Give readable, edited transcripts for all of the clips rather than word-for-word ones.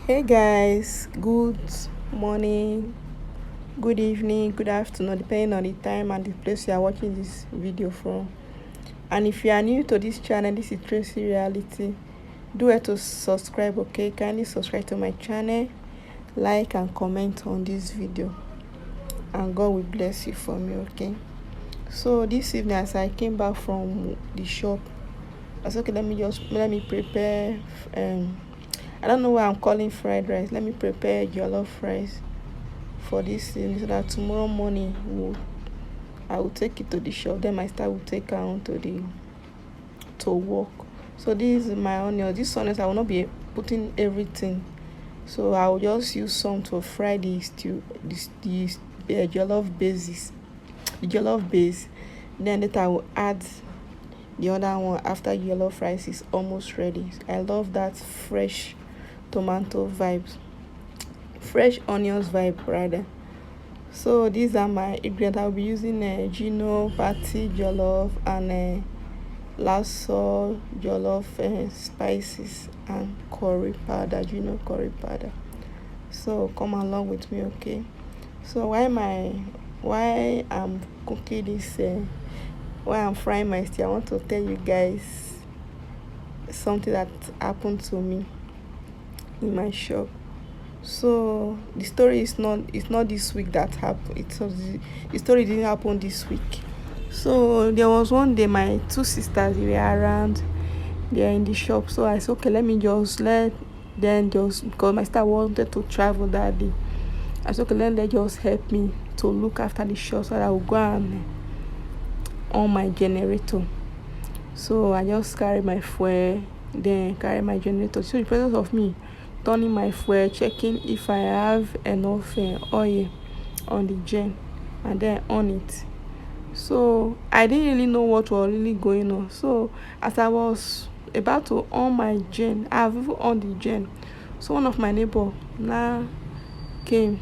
Hey guys, good morning, good evening, good afternoon, depending on the time and the place you are watching this video from. And if you are new to this channel, this is Tracy Reality. Do it to subscribe, okay? Kindly subscribe to my channel, like and comment on this video, and God will bless you for me, okay? So this evening, as I came back from the shop, I said, okay, let me prepare. I don't know why I'm calling fried rice. Let me prepare jollof rice for this thing so that tomorrow morning I will take it to the shop. Then my staff will take her on to work. So this is my onion. This onions I will not be putting everything. So I will just use some to fry the stew, the jollof bases, the jollof base. Then later I will add the other one after jollof rice is almost ready. I love that fresh tomato vibes, fresh onions vibe rather. So these are my ingredients. I'll be using Gino, patty, jollof, and lasor, jollof spices, and curry powder, Gino curry powder. So come along with me, okay? So why I'm cooking this, why I'm frying my stew, I want to tell you guys something that happened to me in my shop. So the story is not, it's not this week that happened. The story didn't happen this week. So there was one day my two sisters, they were around, they're in the shop. So I said, okay, let them just, because my sister wanted to travel that day. I said, okay, let them just help me to look after the shop so that I will go and on my generator. So I just carry my fuel, then carry my generator. So the process of me turning my fuel, checking if I have enough oil on the gen, and then on it. So I didn't really know what was really going on. So as I was about to on my gen, I have even on the gen. So one of my neighbor now came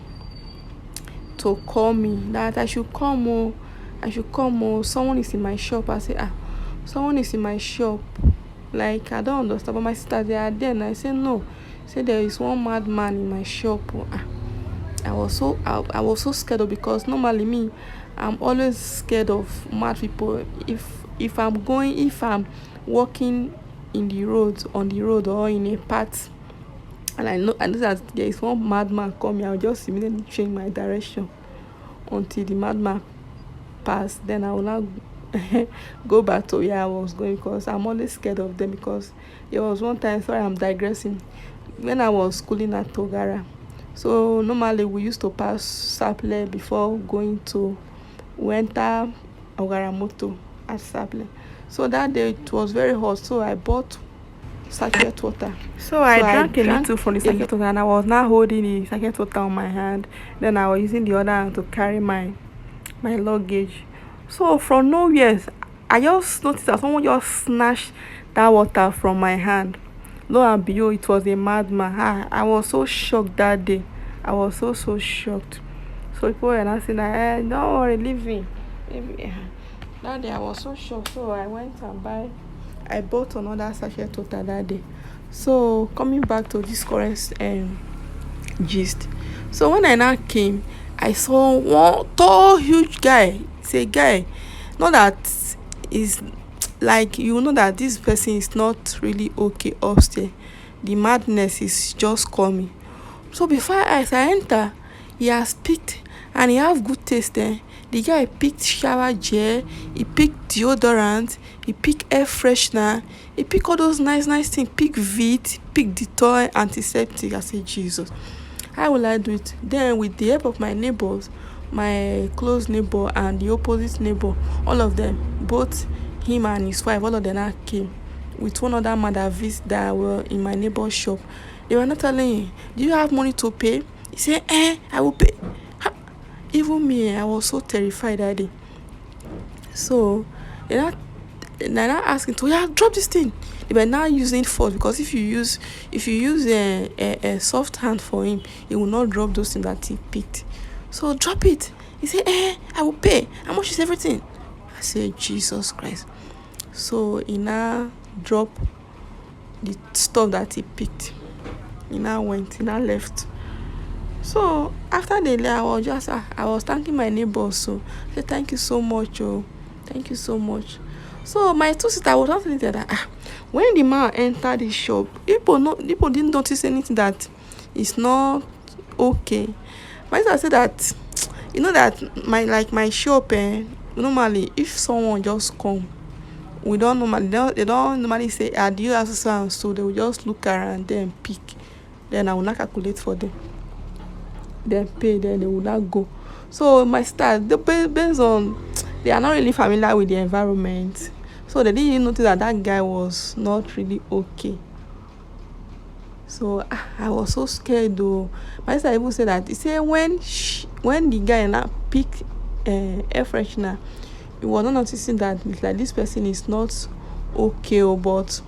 to call me that I should come. Someone is in my shop. I say, someone is in my shop. Like, I don't understand. But my sister, they are there. And I say, no. Say there is one madman in my shop. I was so scared because normally me, I'm always scared of mad people. If I'm walking in the road, on the road, or in a path, and I know that there is one madman coming, I'll just immediately change my direction until the madman pass. Then I will not go back to where I was going, because I'm always scared of them. Because there was one time, sorry, I'm digressing, when I was schooling at Togara. So normally we used to pass Saple before going to winter Ogaramoto at Saple. So that day it was very hot, so I bought sachet water. So I drank a little from the sachet water, and I was now holding the sachet water on my hand. Then I was using the other hand to carry my luggage. So from nowhere, I just noticed that someone just snatched that water from my hand. Lo and behold, it was a madman. I was so shocked that day. I was so shocked. So people were not saying that, don't worry, leave me. That day I was so shocked. So I went and I bought another sachet water that day. So coming back to this current gist. So when I now came, I saw one tall, huge guy. It's a guy. Not that is like, you know that this person is not really okay upstairs. The madness is just coming. So before as I enter, he has picked, and he have good taste. The guy picked shower gel, he picked deodorant, he picked air freshener, he picked all those nice things, pick Vit, pick Dettol, antiseptic. I say, Jesus, how will I do it? Then with the help of my neighbors, my close neighbor and the opposite neighbor, all of them, both him and his wife, all of them now came with one other man that were in my neighbor's shop. They were not telling him, do you have money to pay? He said, I will pay. Even me, I was so terrified that day. So they're not asking to, drop this thing. They were now using force, because if you use a soft hand for him, he will not drop those things that he picked. So drop it. He said, I will pay. How much is everything? I said, Jesus Christ. So he now dropped the stuff that he picked. he now went, he now left. So after they left, I was thanking my neighbors. So say thank you so much, oh, thank you so much. So my two sisters was not thinking that when the man entered the shop, people didn't notice anything that is not okay. My sister said that you know that my shop, normally if someone just come, we don't normally they don't normally say, do you have so and so? They will just look around, then pick, then I will not calculate for them, then pay, then they will not go. So my sister, based on they are not really familiar with the environment, so they didn't even notice that that guy was not really okay. So I was so scared though. My sister even said that he said when the guy now picked air freshener, he was not noticing that it's like this person is not okay, but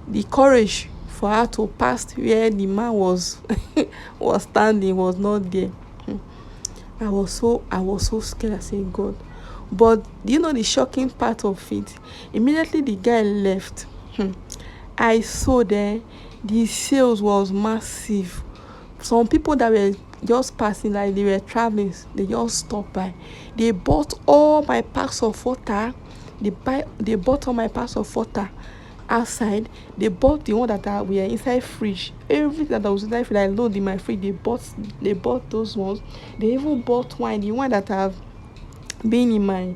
the courage for her to pass where the man was was standing was not there. I was so scared. I said, God. But do you know the shocking part of it? Immediately the guy left. I saw there the sales was massive. Some people that were just passing, like they were traveling, they just stopped by. They bought all my packs of water. They bought all my packs of water outside. They bought the one that were inside fridge. Everything that was inside fridge, I load in my fridge. They bought those ones. They even bought wine. The one that have been in my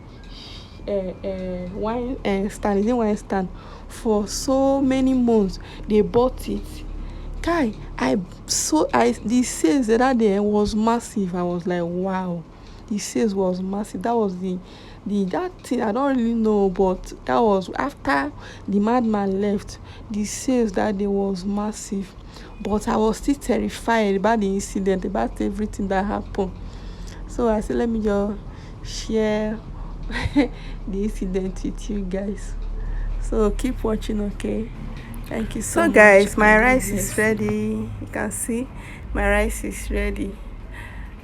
wine stand, is it wine stand, for so many months. They bought it. Guy, the sales that day was massive. I was like, wow, the sales was massive. That was that thing. I don't really know, but that was after the madman left. The sales that day was massive, but I was still terrified about the incident, about everything that happened. So I said, let me just share the incident with you guys. So keep watching, okay? Thank you so much. Guys, my rice is ready. You can see my rice is ready.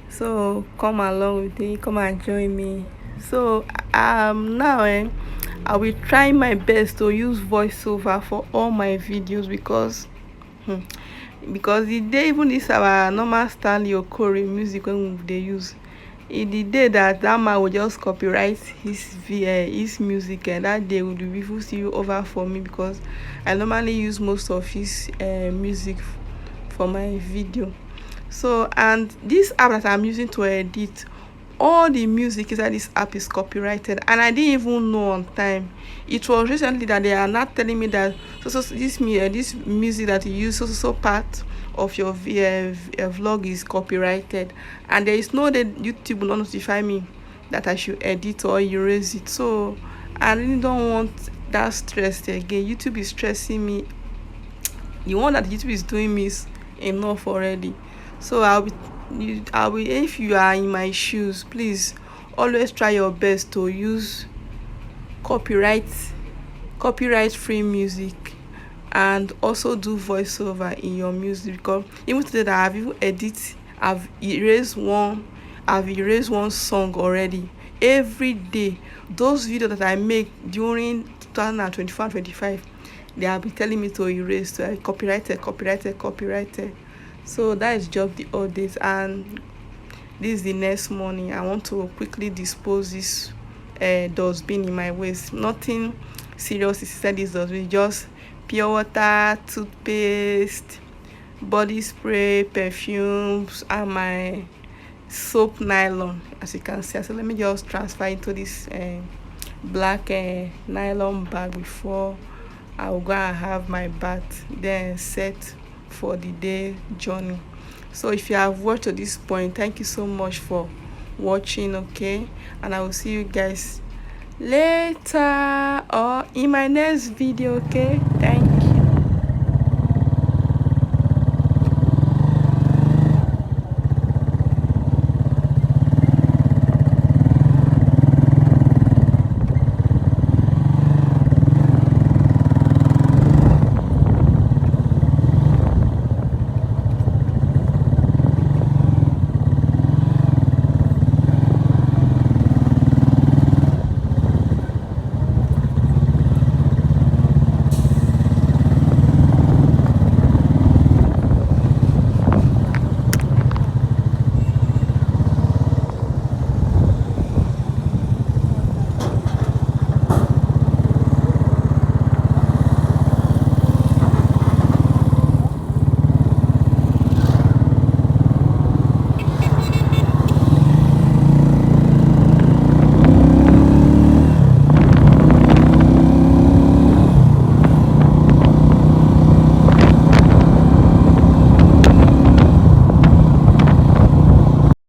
So come along with me, come and join me. So now I will try my best to use voiceover for all my videos, because the day, even this our normal Stanley Okori music when they use, in the day that man will just copyright his music, and that day will be people see you over for me, because I normally use most of his music for my video. So, and this app that I'm using to edit, all the music inside this app is copyrighted, and I didn't even know on time. It was recently that they are not telling me that this music that you use, so part of your vlog is copyrighted, and there is no that YouTube will not notify me that I should edit or erase it. So I really don't want that stress again. YouTube is stressing me. The one that YouTube is doing me is enough already. So I'll be if you are in my shoes, please always try your best to use copyright free music, and also do voiceover in your music, because even today that I've even I've erased one song already. Every day, those videos that I make during 2024-25, they have been telling me to erase, to copyrighted. So that is just the updates, and this is the next morning. I want to quickly dispose this dustbin in my waste. Nothing serious is inside this dustbin, just pure water, toothpaste, body spray, perfumes, and my soap nylon, as you can see. So let me just transfer into this black nylon bag before I will go and have my bath, then set for the day journey. So if you have watched to this point, thank you so much for watching, okay? And I will see you guys later or in my next video, okay?